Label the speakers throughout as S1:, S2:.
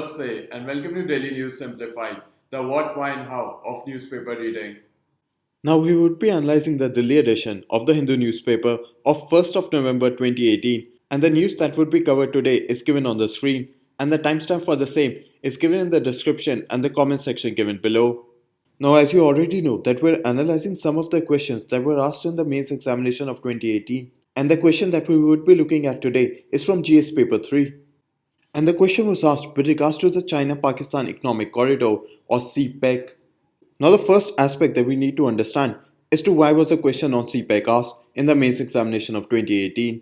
S1: Namaste and welcome to Daily News Simplified, the what, why, and how of newspaper reading. Now we would be analyzing the Delhi edition of the Hindu newspaper of 1st of November 2018, and the news that would be covered today is given on the screen, and the timestamp for the same is given in the description and the comment section given below. Now, as you already know, that we're analyzing some of the questions that were asked in the mains examination of 2018, and the question that we would be looking at today is from GS paper 3. And the question was asked with regards to the China Pakistan Economic Corridor or CPEC. Now, the first aspect that we need to understand is to why was the question on CPEC asked in the mains examination of 2018.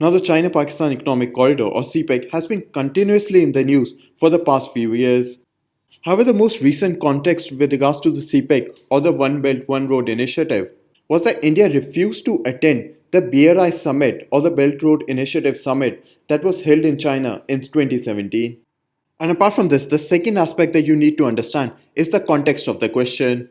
S1: Now, the China Pakistan Economic Corridor or CPEC has been continuously in the news for the past few years. However, the most recent context with regards to the CPEC or the One Belt One Road initiative was that India refused to attend the BRI summit or the Belt Road Initiative summit that was held in China in 2017. And apart from this, the second aspect that you need to understand is the context of the question.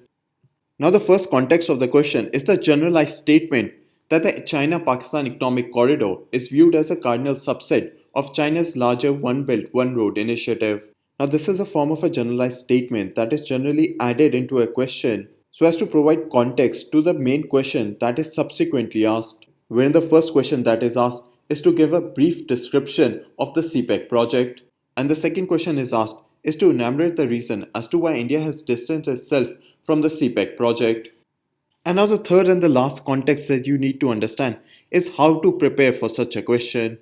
S1: Now, the first context of the question is the generalized statement that the China-Pakistan Economic Corridor is viewed as a cardinal subset of China's larger One Belt One Road initiative. Now, this is a form of a generalized statement that is generally added into a question so as to provide context to the main question that is subsequently asked. Wherein the first question that is asked is to give a brief description of the CPEC project, and the second question is asked is to enumerate the reason as to why India has distanced itself from the CPEC project. And now the third and the last context that you need to understand is how to prepare for such a question.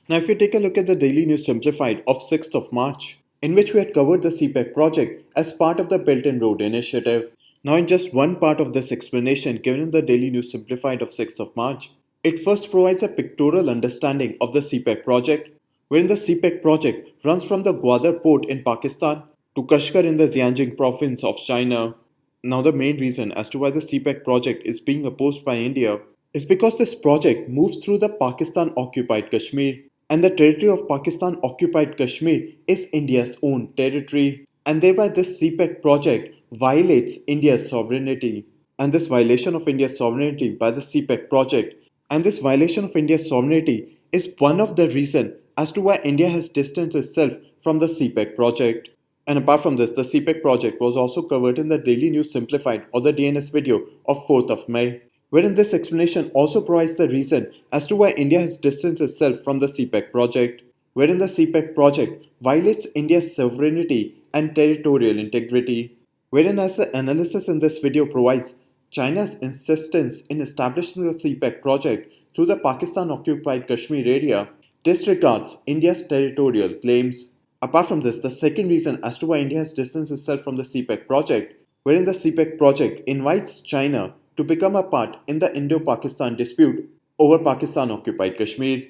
S1: Now, if you take a look at the Daily News Simplified of 6th of March, in which we had covered the CPEC project as part of the Belt and Road Initiative. Now, in just one part of this explanation given in the Daily News Simplified of 6th of March, it first provides a pictorial understanding of the CPEC project, wherein the CPEC project runs from the Gwadar port in Pakistan to Kashgar in the Xinjiang province of China. Now, the main reason as to why the CPEC project is being opposed by India is because this project moves through the Pakistan occupied Kashmir, and the territory of Pakistan occupied Kashmir is India's own territory, and thereby this CPEC project violates India's sovereignty. And this violation of India's sovereignty by the CPEC project and this violation of India's sovereignty is one of the reasons as to why India has distanced itself from the CPEC project. And apart from this, the CPEC project was also covered in the Daily News Simplified or the DNS video of 4th of May, wherein this explanation also provides the reason as to why India has distanced itself from the CPEC project, wherein the CPEC project violates India's sovereignty and territorial integrity, wherein as the analysis in this video provides, China's insistence in establishing the CPEC project through the Pakistan-occupied Kashmir area disregards India's territorial claims. Apart from this, the second reason as to why India has distanced itself from the CPEC project, wherein the CPEC project invites China to become a part in the Indo-Pakistan dispute over Pakistan-occupied Kashmir.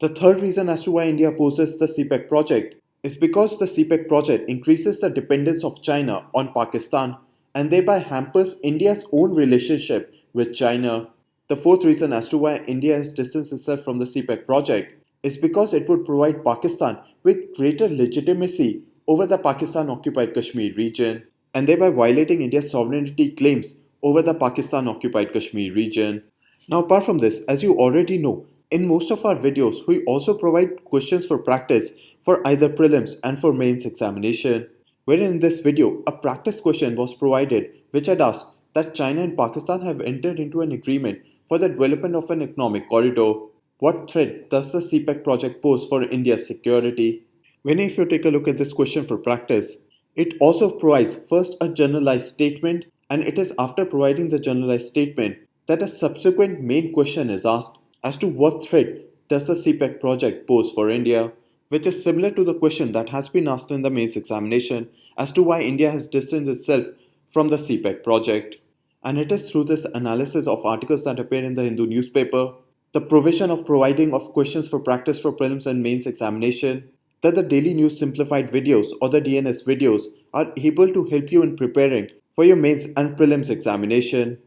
S1: The third reason as to why India opposes the CPEC project is because the CPEC project increases the dependence of China on Pakistan and thereby hampers India's own relationship with China. The fourth reason as to why India has distanced itself from the CPEC project is because it would provide Pakistan with greater legitimacy over the Pakistan-occupied Kashmir region and thereby violating India's sovereignty claims over the Pakistan-occupied Kashmir region. Now, apart from this, as you already know, in most of our videos, we also provide questions for practice for either prelims and for mains examination. Wherein in this video, a practice question was provided which had asked that China and Pakistan have entered into an agreement for the development of an economic corridor. What threat does the CPEC project pose for India's security? When if you take a look at this question for practice, it also provides first a generalized statement, and it is after providing the generalized statement that a subsequent main question is asked as to what threat does the CPEC project pose for India, which is similar to the question that has been asked in the mains examination as to why India has distanced itself from the CPEC project. And it is through this analysis of articles that appear in the Hindu newspaper, the provision of providing of questions for practice for prelims and mains examination, that the Daily News Simplified videos or the DNS videos are able to help you in preparing for your mains and prelims examination.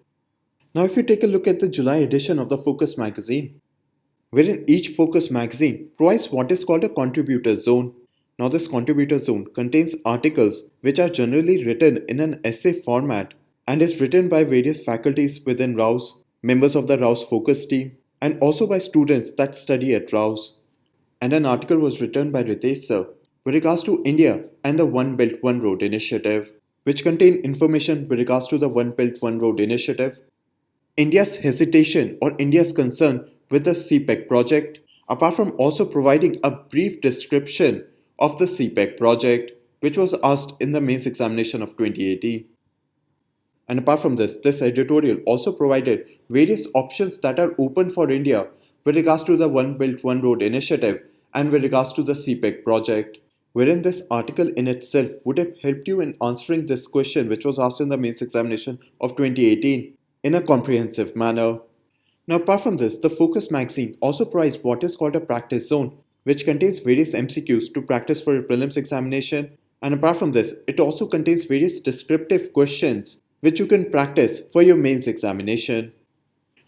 S1: Now, if you take a look at the July edition of the Focus magazine, wherein each Focus magazine provides what is called a contributor zone. Now, this contributor zone contains articles which are generally written in an essay format and is written by various faculties within RAUS, members of the RAUS Focus team, and also by students that study at RAUS. And an article was written by Ritesh sir with regards to India and the One Belt One Road initiative, which contain information with regards to the One Belt One Road initiative, India's hesitation or India's concern with the CPEC project, apart from also providing a brief description of the CPEC project, which was asked in the mains examination of 2018. And apart from this editorial also provided various options that are open for India with regards to the One Belt One Road initiative and with regards to the CPEC project, wherein this article in itself would have helped you in answering this question which was asked in the mains examination of 2018 in a comprehensive manner. Now, apart from this, the Focus magazine also provides what is called a practice zone, which contains various MCQs to practice for your prelims examination. And apart from this, it also contains various descriptive questions which you can practice for your mains examination.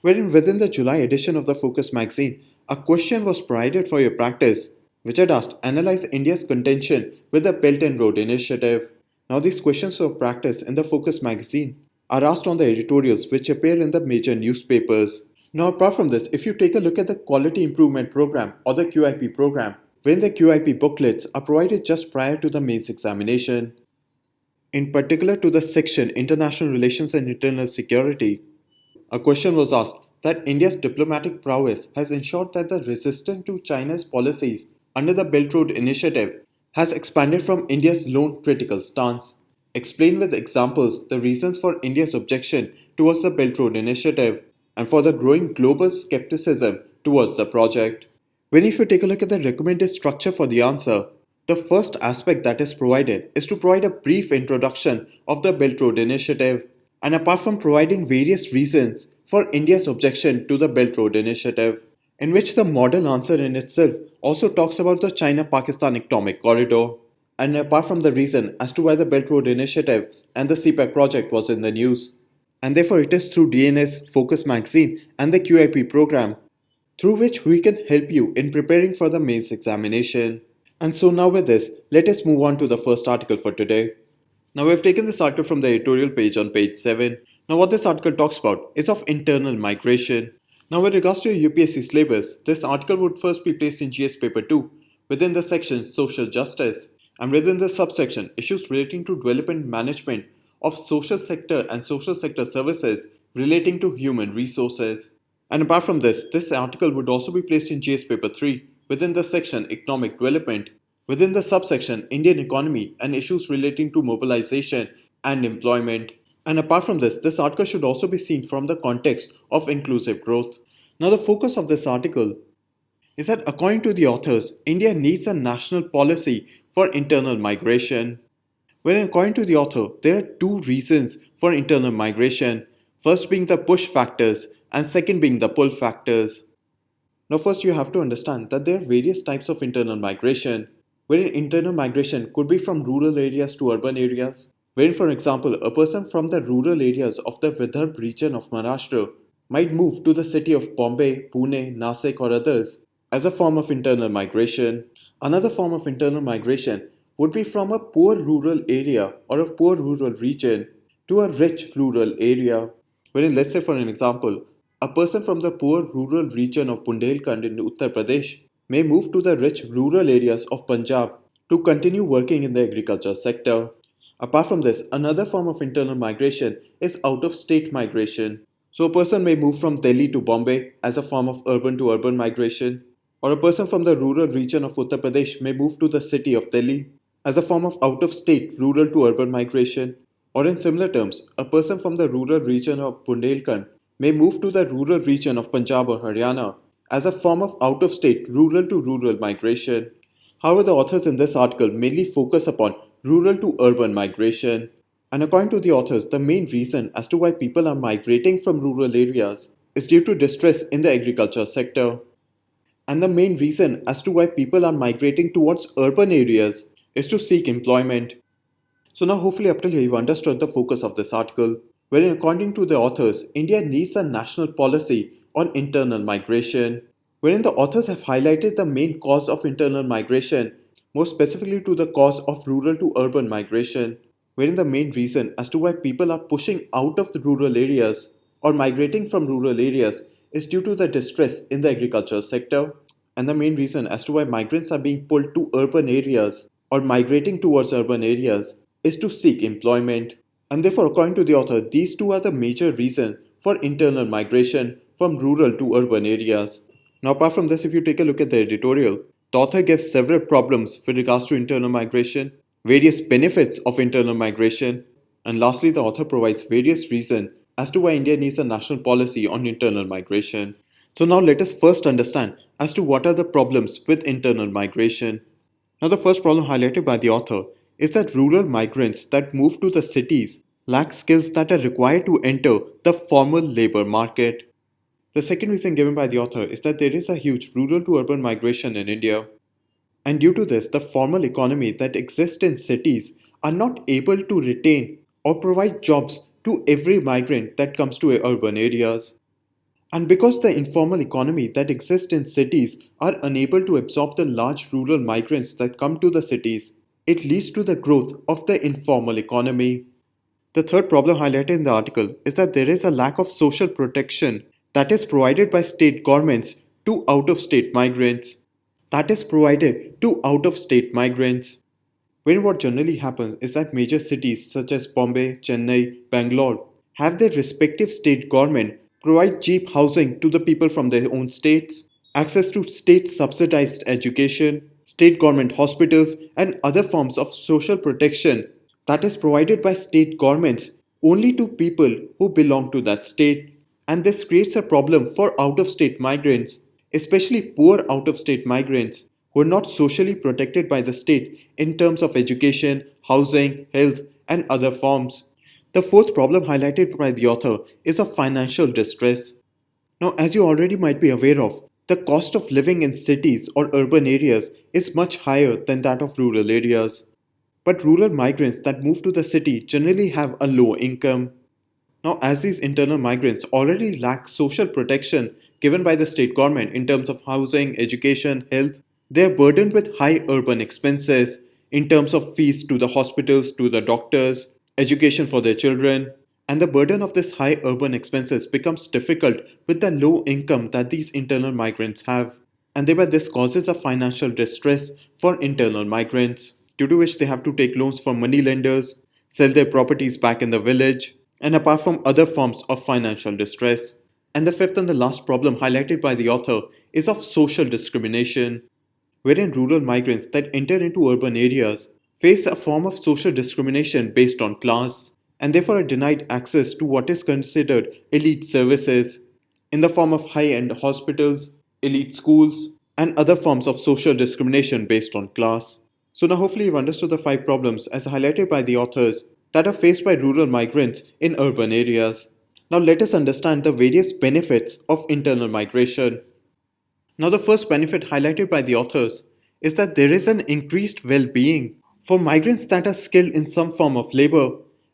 S1: Wherein within the July edition of the Focus magazine, a question was provided for your practice, which had asked, analyze India's contention with the Belt and Road Initiative. Now, these questions for practice in the Focus magazine are asked on the editorials which appear in the major newspapers. Now, apart from this, if you take a look at the Quality Improvement Program or the QIP program, wherein the QIP booklets are provided just prior to the mains examination, in particular to the section International Relations and Internal Security, a question was asked that India's diplomatic prowess has ensured that the resistance to China's policies under the Belt Road Initiative has expanded from India's lone critical stance. Explain with examples the reasons for India's objection towards the Belt Road Initiative and for the growing global skepticism towards the project. When if you take a look at the recommended structure for the answer, the first aspect that is provided is to provide a brief introduction of the Belt Road Initiative, and apart from providing various reasons for India's objection to the Belt Road Initiative, in which the model answer in itself also talks about the China-Pakistan Economic Corridor, and apart from the reason as to why the Belt Road Initiative and the CPEC project was in the news. And therefore it is through DNS, Focus Magazine and the QIP program through which we can help you in preparing for the mains examination. And so now with this, let us move on to the first article for today. Now we have taken this article from the editorial page on page 7. Now what this article talks about is of internal migration. Now with regards to your UPSC syllabus, this article would first be placed in GS paper 2 within the section Social Justice, and within the subsection Issues relating to development management of social sector and social sector services relating to human resources. And apart from this article would also be placed in GS paper 3 within the section Economic Development, within the subsection Indian Economy and Issues relating to mobilization and employment. And apart from this article should also be seen from the context of inclusive growth. Now the focus of this article is that according to the authors, India needs a national policy for internal migration. Wherein according to the author, there are two reasons for internal migration, first being the push factors and second being the pull factors. Now first you have to understand that there are various types of internal migration, wherein internal migration could be from rural areas to urban areas, wherein for example a person from the rural areas of the Vidarbha region of Maharashtra might move to the city of Bombay, Pune, Nasik or others as a form of internal migration. Another form of internal migration would be from a poor rural area or a poor rural region to a rich rural area, wherein let's say for an example, a person from the poor rural region of Bundelkhand in Uttar Pradesh may move to the rich rural areas of Punjab to continue working in the agriculture sector. Apart from this, another form of internal migration is out-of-state migration. So a person may move from Delhi to Bombay as a form of urban to urban migration, or a person from the rural region of Uttar Pradesh may move to the city of Delhi as a form of out-of-state rural to urban migration, or in similar terms, a person from the rural region of Bundelkhand may move to the rural region of Punjab or Haryana as a form of out-of-state rural to rural migration. However, the authors in this article mainly focus upon rural to urban migration. And according to the authors, the main reason as to why people are migrating from rural areas is due to distress in the agriculture sector. And the main reason as to why people are migrating towards urban areas is to seek employment. So now hopefully up till here you've understood the focus of this article, wherein according to the authors, India needs a national policy on internal migration, wherein the authors have highlighted the main cause of internal migration, more specifically to the cause of rural to urban migration, wherein the main reason as to why people are pushing out of the rural areas or migrating from rural areas is due to the distress in the agriculture sector, and the main reason as to why migrants are being pulled to urban areas or migrating towards urban areas is to seek employment. And therefore, according to the author, these two are the major reasons for internal migration from rural to urban areas. Now, apart from this, if you take a look at the editorial, the author gives several problems with regards to internal migration, various benefits of internal migration, and lastly, the author provides various reasons as to why India needs a national policy on internal migration. So now let us first understand as to what are the problems with internal migration. Now, the first problem highlighted by the author is that rural migrants that move to the cities lack skills that are required to enter the formal labor market. The second reason given by the author is that there is a huge rural to urban migration in India. And due to this, the formal economy that exists in cities are not able to retain or provide jobs to every migrant that comes to urban areas. And because the informal economy that exists in cities are unable to absorb the large rural migrants that come to the cities, it leads to the growth of the informal economy. The third problem highlighted in the article is that there is a lack of social protection that is provided by state governments to out of state migrants. That is provided to out of state migrants. When what generally happens is that major cities such as Bombay, Chennai, Bangalore have their respective state government provide cheap housing to the people from their own states, access to state subsidized education, state government hospitals, and other forms of social protection that is provided by state governments only to people who belong to that state. And this creates a problem for out of state migrants, especially poor out of state migrants who are not socially protected by the state in terms of education, housing, health, and other forms. The fourth problem highlighted by the author is of financial distress. Now, as you already might be aware of, the cost of living in cities or urban areas is much higher than that of rural areas. But rural migrants that move to the city generally have a low income. Now, as these internal migrants already lack social protection given by the state government in terms of housing, education, health, they are burdened with high urban expenses in terms of fees to the hospitals, to the doctors, education for their children. And the burden of this high urban expenses becomes difficult with the low income that these internal migrants have. And thereby, this causes a financial distress for internal migrants, due to which they have to take loans from money lenders, sell their properties back in the village, and apart from other forms of financial distress. And the fifth and the last problem highlighted by the author is of social discrimination, wherein rural migrants that enter into urban areas face a form of social discrimination based on class and therefore are denied access to what is considered elite services in the form of high end hospitals, elite schools, and other forms of social discrimination based on class. So, now hopefully, you've understood the five problems as highlighted by the authors that are faced by rural migrants in urban areas. Now, let us understand the various benefits of internal migration. Now, the first benefit highlighted by the authors is that there is an increased well being for migrants that are skilled in some form of labor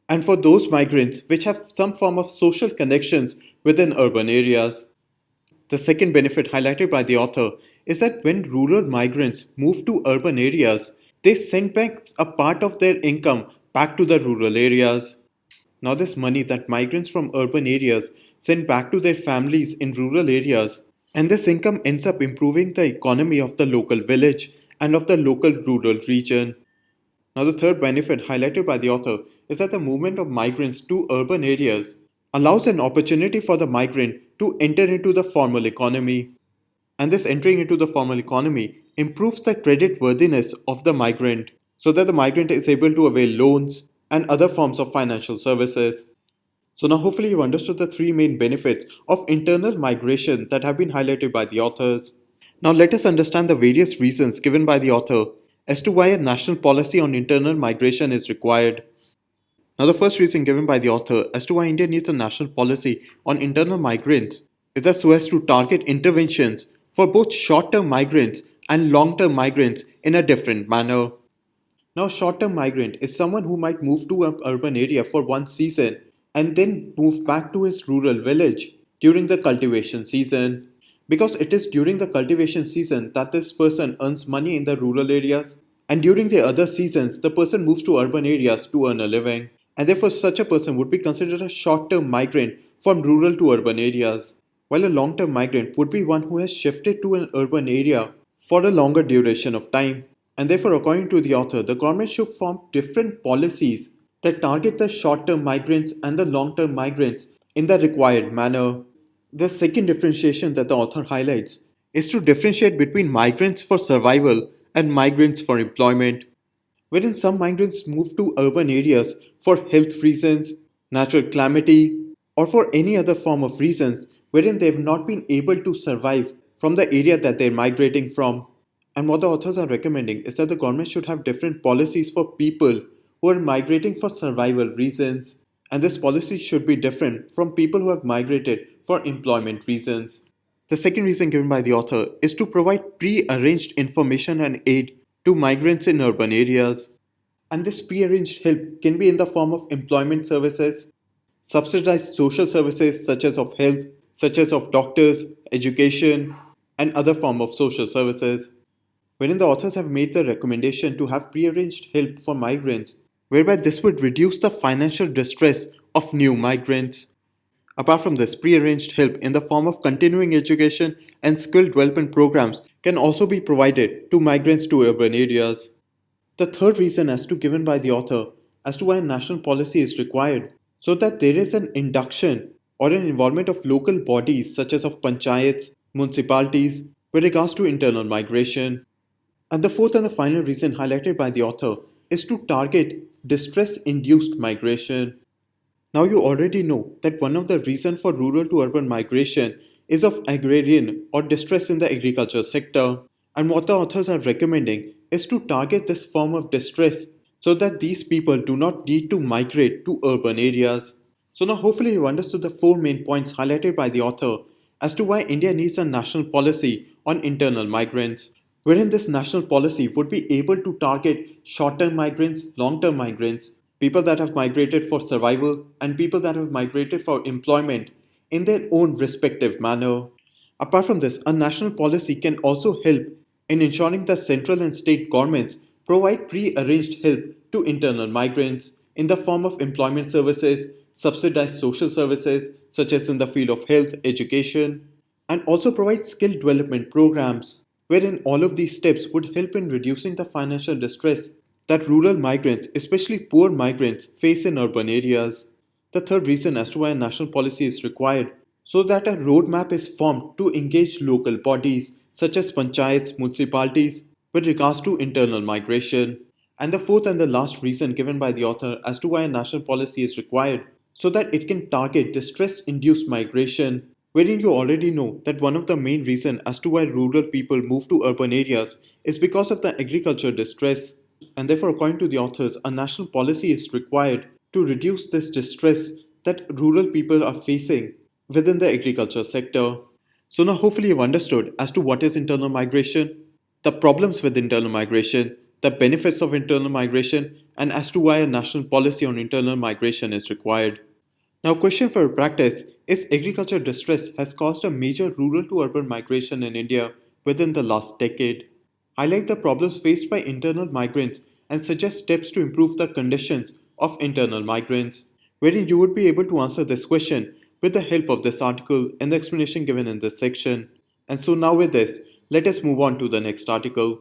S1: and for those migrants which have some form of social connections within urban areas. The second benefit highlighted by the author is that when rural migrants move to urban areas, they send back a part of their income back to the rural areas. Now, this money that migrants from urban areas send back to their families in rural areas, and this income ends up improving the economy of the local village and of the local rural region. Now, the third benefit highlighted by the author is that the movement of migrants to urban areas allows an opportunity for the migrant to enter into the formal economy. And this entering into the formal economy improves the credit worthiness of the migrant so that the migrant is able to avail loans and other forms of financial services. So, now hopefully, you've understood the three main benefits of internal migration that have been highlighted by the authors. Now, let us understand the various reasons given by the author as to why a national policy on internal migration is required. Now, the first reason given by the author as to why India needs a national policy on internal migrants is that so as to target interventions for both short term migrants and long term migrants in a different manner. Now, short term migrant is someone who might move to an urban area for one season and then move back to his rural village during the cultivation season. Because it is during the cultivation season that this person earns money in the rural areas, and during the other seasons, the person moves to urban areas to earn a living. And therefore, such a person would be considered a short term migrant from rural to urban areas, while a long term migrant would be one who has shifted to an urban area for a longer duration of time. And therefore, according to the author, the government should form different policies that target the short term migrants and the long term migrants in the required manner. The second differentiation that the author highlights is to differentiate between migrants for survival and migrants for employment, wherein some migrants move to urban areas for health reasons, natural calamity, or for any other form of reasons wherein they have not been able to survive from the area that they're migrating from. And what the authors are recommending is that the government should have different policies for people who are migrating for survival reasons, and this policy should be different from people who have migrated for employment reasons. The second reason given by the author is to provide pre arranged information and aid to migrants in urban areas. And this pre arranged help can be in the form of employment services, subsidized social services such as of health, such as of doctors, education, and other form of social services. Wherein the authors have made the recommendation to have pre-arranged help for migrants, whereby this would reduce the financial distress of new migrants. Apart from this, pre-arranged help in the form of continuing education and skill development programs can also be provided to migrants to urban areas. The third reason as to given by the author as to why a national policy is required, so that there is an induction or an involvement of local bodies such as of panchayats, municipalities with regards to internal migration. And the fourth and the final reason highlighted by the author is to target distress induced migration. Now, you already know that one of the reasons for rural to urban migration is of agrarian or distress in the agriculture sector. And what the authors are recommending is to target this form of distress so that these people do not need to migrate to urban areas. So, now hopefully, you understood the four main points highlighted by the author as to why India needs a national policy on internal migrants, wherein this national policy would be able to target short term migrants, long term migrants, people that have migrated for survival, and people that have migrated for employment in their own respective manner. Apart from this, a national policy can also help in ensuring that central and state governments provide pre arranged help to internal migrants in the form of employment services, subsidized social services, such as in the field of health, education, and also provide skill development programs, wherein all of these steps would help in reducing the financial distress that rural migrants, especially poor migrants, face in urban areas. The third reason as to why a national policy is required, so that a roadmap is formed to engage local bodies such as panchayats, municipalities with regards to internal migration. And the fourth and the last reason given by the author as to why a national policy is required, so that it can target distress induced migration, wherein you already know that one of the main reasons as to why rural people move to urban areas is because of the agriculture distress. And therefore, according to the authors, a national policy is required to reduce this distress that rural people are facing within the agriculture sector. So, now hopefully, you've understood as to what is internal migration, the problems with internal migration, the benefits of internal migration, and as to why a national policy on internal migration is required. Now, question for practice is agriculture distress has caused a major rural to urban migration in India within the last decade. Highlight the problems faced by internal migrants and suggest steps to improve the conditions of internal migrants, wherein you would be able to answer this question with the help of this article and the explanation given in this section. And so, now with this, let us move on to the next article.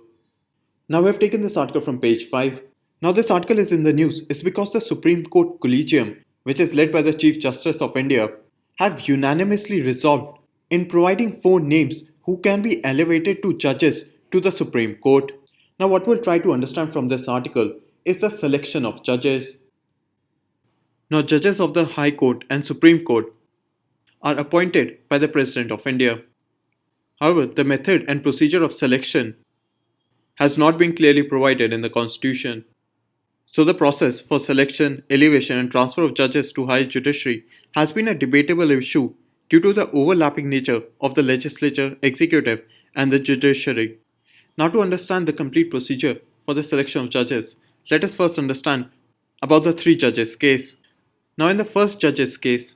S1: Now, we have taken this article from page 5. Now, this article is in the news is because the Supreme Court Collegium, which is led by the Chief Justice of India, have unanimously resolved in providing 4 names who can be elevated to judges to the Supreme Court. Now, what we'll try to understand from this article is the selection of judges. Now, judges of the High Court and Supreme Court are appointed by the President of India. However, the method and procedure of selection has not been clearly provided in the Constitution. So, the process for selection, elevation, and transfer of judges to higher judiciary has been a debatable issue due to the overlapping nature of the legislature, executive, and the judiciary. Now, to understand the complete procedure for the selection of judges, let us first understand about the 3 judges case. Now, in the first judges case,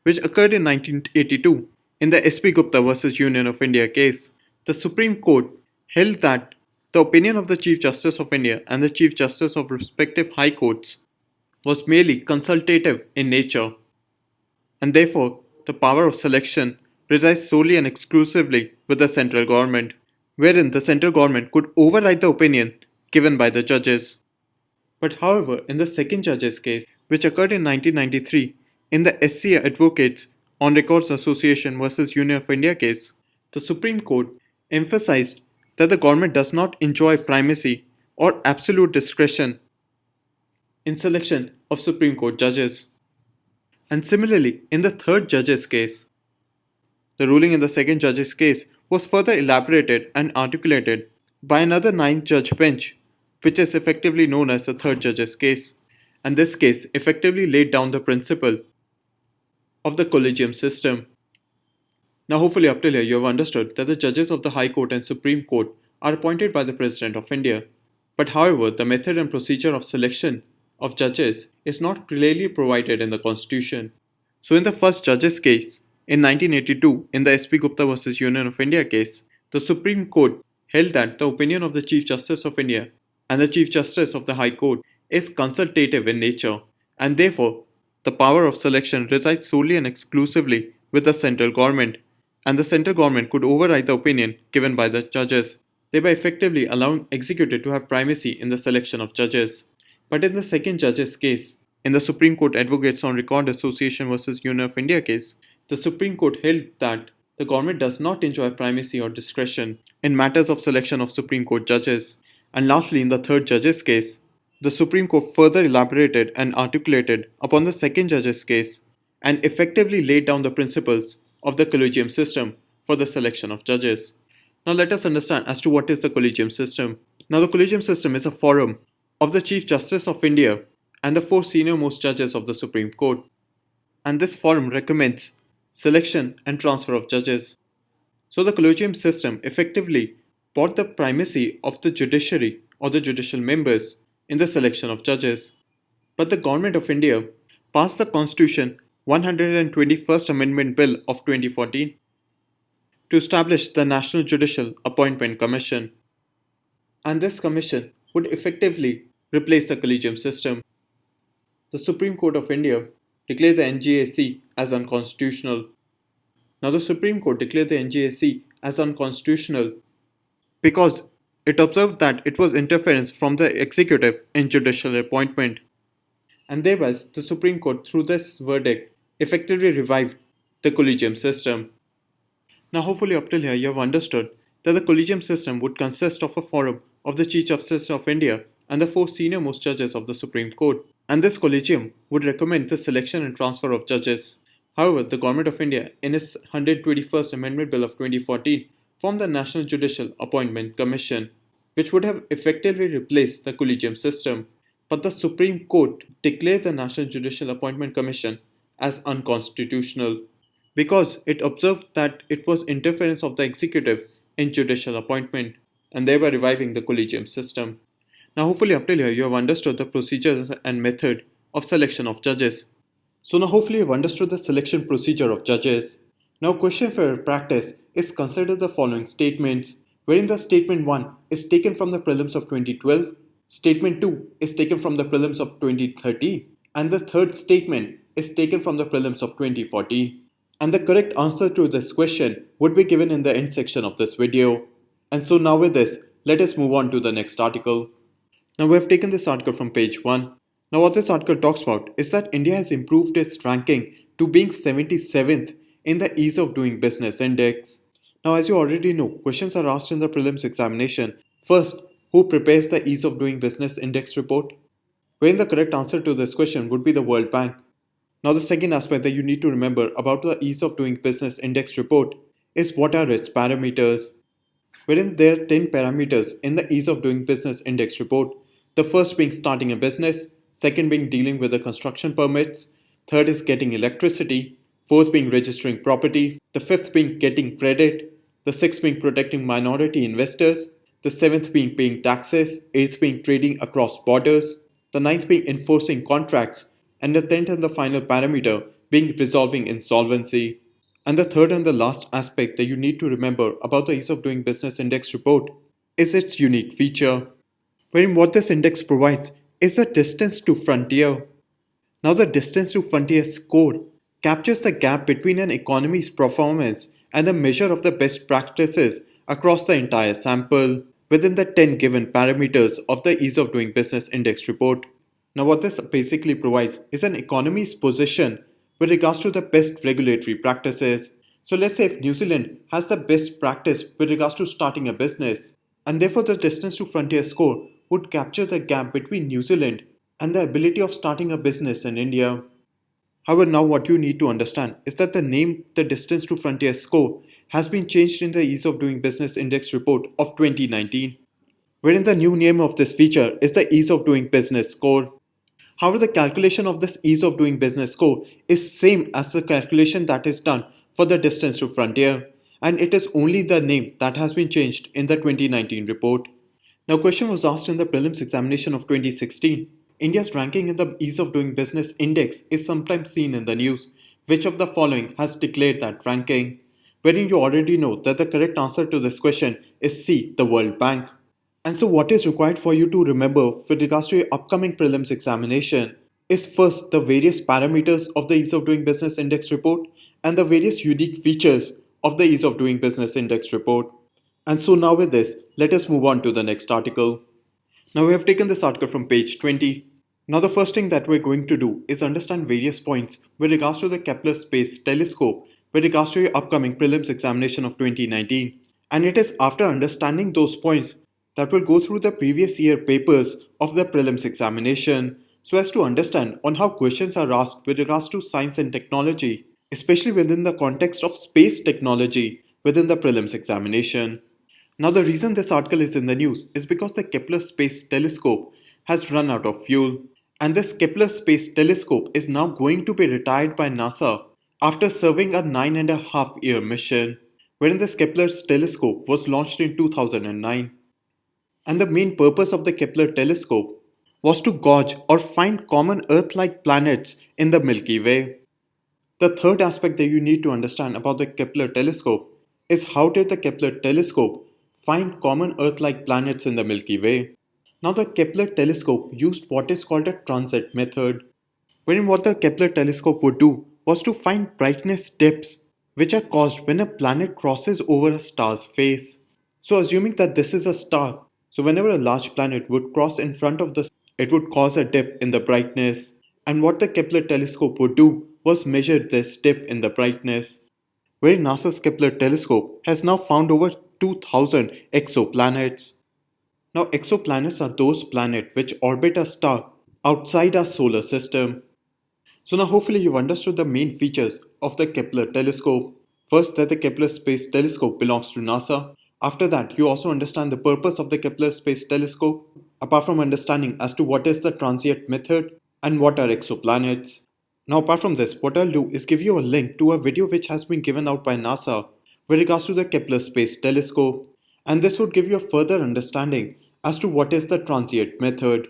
S1: which occurred in 1982 in the SP Gupta versus Union of India case, the Supreme Court held that the opinion of the Chief Justice of India and the Chief Justice of respective high courts was merely consultative in nature, and therefore the power of selection resides solely and exclusively with the central government. wherein the central government could override the opinion given by the judges. But however, in the second judge's case, which occurred in 1993 in the SC Advocates on Records Association versus Union of India case, the Supreme Court emphasized that the government does not enjoy primacy or absolute discretion in selection of Supreme Court judges. And similarly, in the third judge's case, the ruling in the second judge's case was further elaborated and articulated by another 9 judge bench, which is effectively known as the third judge's case. And this case effectively laid down the principle of the collegium system. Now, hopefully, up till here, you have understood that the judges of the High Court and Supreme Court are appointed by the President of India. But however, the method and procedure of selection of judges is not clearly provided in the Constitution. So, in the first judge's case, in 1982, in the S.P. Gupta versus Union of India case, the Supreme Court held that the opinion of the Chief Justice of India and the Chief Justice of the High Court is consultative in nature, and therefore, the power of selection resides solely and exclusively with the central government, and the central government could override the opinion given by the judges, thereby effectively allowing executive to have primacy in the selection of judges. But in the second judge's case, in the Supreme Court Advocates on Record Association versus Union of India case, the Supreme Court held that the government does not enjoy primacy or discretion in matters of selection of Supreme Court judges. And lastly, in the third judge's case, the Supreme Court further elaborated and articulated upon the second judge's case and effectively laid down the principles of the collegium system for the selection of judges. Now let us understand as to what is the collegium system. Now the collegium system is a forum of the Chief Justice of India and the 4 senior most judges of the Supreme Court. And this forum recommends selection and transfer of judges. So the collegium system effectively brought the primacy of the judiciary or the judicial members in the selection of judges. But the Government of India passed the Constitution 121st Amendment Bill of 2014 to establish the National Judicial Appointment Commission. And this commission would effectively replace the collegium system. The Supreme Court of India declared the NJAC as unconstitutional. Now the Supreme Court declared the NJAC as unconstitutional because it observed that it was interference from the executive in judicial appointment. And thereby, the Supreme Court, through this verdict, effectively revived the collegium system. Now, hopefully, up till here, you have understood that the collegium system would consist of a forum of the Chief Justice of India and the 4 senior most judges of the Supreme Court. And this collegium would recommend the selection and transfer of judges. However, the Government of India, in its 121st Amendment Bill of 2014, formed the National Judicial Appointment Commission, which would have effectively replaced the collegium system. But the Supreme Court declared the National Judicial Appointment Commission as unconstitutional because it observed that it was interference of the executive in judicial appointment and thereby reviving the collegium system. Now hopefully up till here you have understood the procedures and method of selection of judges. So now hopefully you have understood the selection procedure of judges. Now question for your practice is consider the following statements, wherein the statement 1 is taken from the prelims of 2012, statement 2 is taken from the prelims of 2013, and the third statement is taken from the prelims of 2014. And the correct answer to this question would be given in the end section of this video. And so now with this, let us move on to the next article. Now we have taken this article from page 1. Now what this article talks about is that India has improved its ranking to being 77th in the Ease of Doing Business Index. Now as you already know, questions are asked in the prelims examination. First, who prepares the Ease of Doing Business Index report? Wherein the correct answer to this question would be the World Bank. Now the second aspect that you need to remember about the Ease of Doing Business Index report is what are its parameters. Wherein there are 10 parameters in the Ease of Doing Business Index report. The first being starting a business, second being dealing with the construction permits, third is getting electricity, fourth being registering property, the fifth being getting credit, the sixth being protecting minority investors, the seventh being paying taxes, eighth being trading across borders, the ninth being enforcing contracts, and the 10th and the final parameter being resolving insolvency. And the third and the last aspect that you need to remember about the Ease of Doing Business Index report is its unique feature, wherein what this index provides is the distance to frontier. Now the distance to frontier score captures the gap between an economy's performance and the measure of the best practices across the entire sample within the 10 given parameters of the Ease of Doing Business Index report. Now, what this basically provides is an economy's position with regards to the best regulatory practices. So, let's say if New Zealand has the best practice with regards to starting a business, and therefore the distance to frontier score would capture the gap between New Zealand and the ability of starting a business in India. However, now what you need to understand is that the name the distance to frontier score has been changed in the Ease of Doing Business Index report of 2019, wherein the new name of this feature is the Ease of Doing Business score. However, the calculation of this Ease of Doing Business score is same as the calculation that is done for the distance to frontier, and it is only the name that has been changed in the 2019 report. Now, question was asked in the prelims examination of 2016. India's ranking in the Ease of Doing Business Index is sometimes seen in the news. Which of the following has declared that ranking? Wherein you already know that the correct answer to this question is C, the World Bank. And so, what is required for you to remember with regards to your upcoming prelims examination is first the various parameters of the Ease of Doing Business Index report and the various unique features of the Ease of Doing Business Index report. And so, now with this, let us move on to the next article. Now, we have taken this article from page 20. Now, the first thing that we're going to do is understand various points with regards to the Kepler Space Telescope with regards to your upcoming prelims examination of 2019. And it is after understanding those points that we'll go through the previous year papers of the prelims examination so as to understand on how questions are asked with regards to science and technology, especially within the context of space technology within the prelims examination. Now, the reason this article is in the news is because the Kepler Space Telescope has run out of fuel, and this Kepler Space Telescope is now going to be retired by NASA after serving a 9.5-year mission, wherein this Kepler telescope was launched in 2009. And the main purpose of the Kepler telescope was to gauge or find common Earth-like planets in the Milky Way. The third aspect that you need to understand about the Kepler telescope is how did the Kepler telescope find common Earth-like planets in the Milky Way. Now, the Kepler telescope used what is called a transit method, wherein what the Kepler telescope would do was to find brightness dips which are caused when a planet crosses over a star's face. So, assuming that this is a star, so whenever a large planet would cross in front of the star, it would cause a dip in the brightness. And what the Kepler telescope would do was measure this dip in the brightness, where NASA's Kepler telescope has now found over 2000 exoplanets. Now, exoplanets are those planets which orbit a star outside our solar system. So, now hopefully you've understood the main features of the Kepler telescope. First, that the Kepler Space Telescope belongs to NASA. After that, you also understand the purpose of the Kepler Space Telescope, apart from understanding as to what is the transient method and what are exoplanets. Now, apart from this, what I'll do is give you a link to a video which has been given out by NASA with regards to the Kepler Space Telescope, and this would give you a further understanding as to what is the transient method.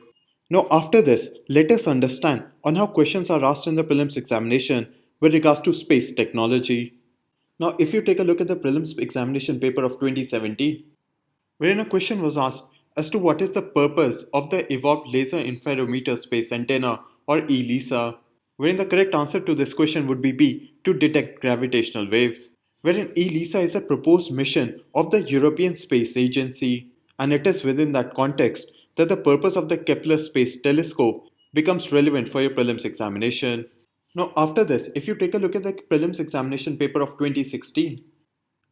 S1: Now, after this, let us understand on how questions are asked in the prelims examination with regards to space technology. Now, if you take a look at the prelims examination paper of 2017, wherein a question was asked as to what is the purpose of the Evolved Laser Interferometer Space Antenna or ELISA, wherein the correct answer to this question would be B, to detect gravitational waves, wherein ELISA is a proposed mission of the European Space Agency, and it is within that context that the purpose of the Kepler Space Telescope becomes relevant for your prelims examination. Now, after this, if you take a look at the prelims examination paper of 2016,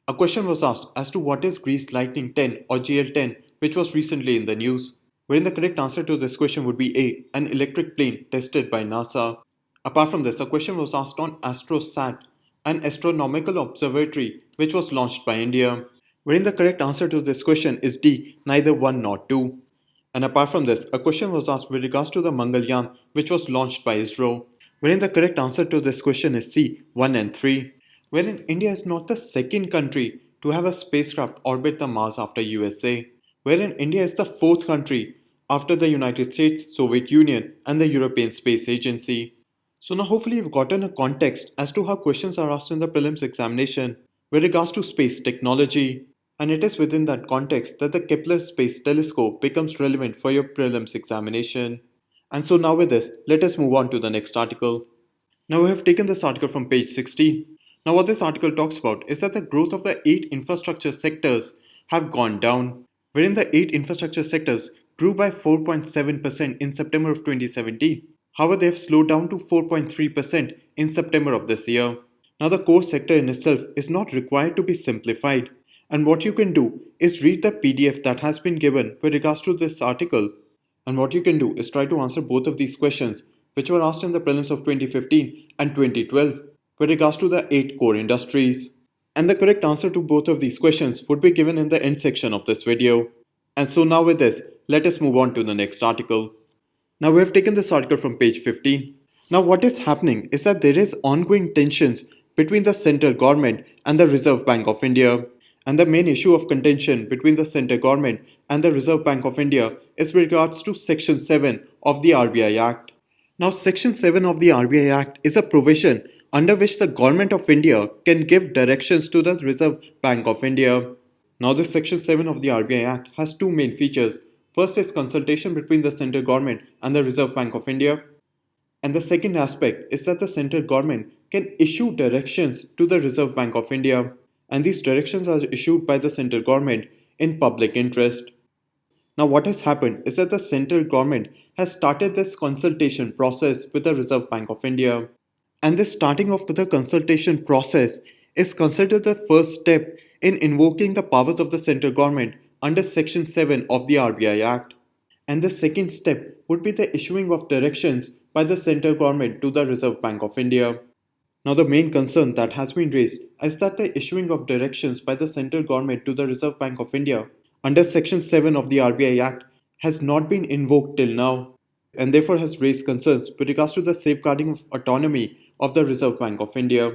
S1: a question was asked as to what is Grease Lightning 10 or GL10, which was recently in the news, wherein the correct answer to this question would be A, an electric plane tested by NASA. Apart from this, a question was asked on AstroSat, an astronomical observatory which was launched by India, wherein the correct answer to this question is D, neither 1 nor 2. And apart from this, a question was asked with regards to the Mangalyaan which was launched by ISRO, wherein the correct answer to this question is C, 1 and 3. Wherein India is not the second country to have a spacecraft orbit the Mars after USA, wherein India is the fourth country after the United States, Soviet Union and the European Space Agency. So now hopefully you've gotten a context as to how questions are asked in the prelims examination with regards to space technology, and it is within that context that the Kepler Space Telescope becomes relevant for your prelims examination. And so now with this, let us move on to the next article. Now we have taken this article from page 16. Now what this article talks about is that the growth of the 8 infrastructure sectors have gone down, wherein the 8 infrastructure sectors grew by 4.7% in September of 2017. However, they have slowed down to 4.3% in September of this year. Now, the core sector in itself is not required to be simplified, and what you can do is read the PDF that has been given with regards to this article. And what you can do is try to answer both of these questions, which were asked in the prelims of 2015 and 2012, with regards to the 8 core industries. And the correct answer to both of these questions would be given in the end section of this video. And so now with this, let us move on to the next article. Now we have taken this article from page 15. Now what is happening is that there is ongoing tensions between the central government and the Reserve Bank of India. And the main issue of contention between the central government and the Reserve Bank of India is with regards to Section 7 of the RBI Act. Now Section 7 of the RBI Act is a provision under which the Government of India can give directions to the Reserve Bank of India. Now this Section 7 of the RBI Act has two main features. First is consultation between the central government and the Reserve Bank of India. And the second aspect is that the central government can issue directions to the Reserve Bank of India. And these directions are issued by the central government in public interest. Now what has happened is that the central government has started this consultation process with the Reserve Bank of India. And this starting off with the consultation process is considered the first step in invoking the powers of the central government under Section 7 of the RBI Act. And the second step would be the issuing of directions by the central government to the Reserve Bank of India. Now the main concern that has been raised is that the issuing of directions by the central government to the Reserve Bank of India under Section 7 of the RBI Act has not been invoked till now, and therefore has raised concerns with regards to the safeguarding of autonomy of the Reserve Bank of India.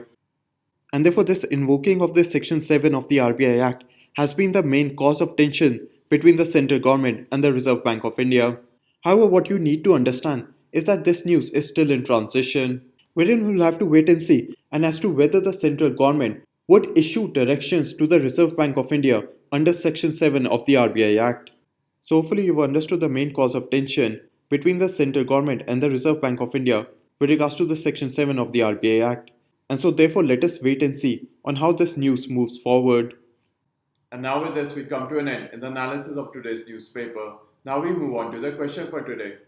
S1: And therefore this invoking of this Section 7 of the RBI Act has been the main cause of tension between the central government and the Reserve Bank of India. However, what you need to understand is that this news is still in transition, wherein we'll have to wait and see and as to whether the central government would issue directions to the Reserve Bank of India under Section 7 of the RBI Act. So hopefully you've understood the main cause of tension between the central government and the Reserve Bank of India with regards to the Section 7 of the RBI Act. And so therefore let us wait and see on how this news moves forward. And now with this we come to an end in the analysis of today's newspaper. Now we move on to the question for today.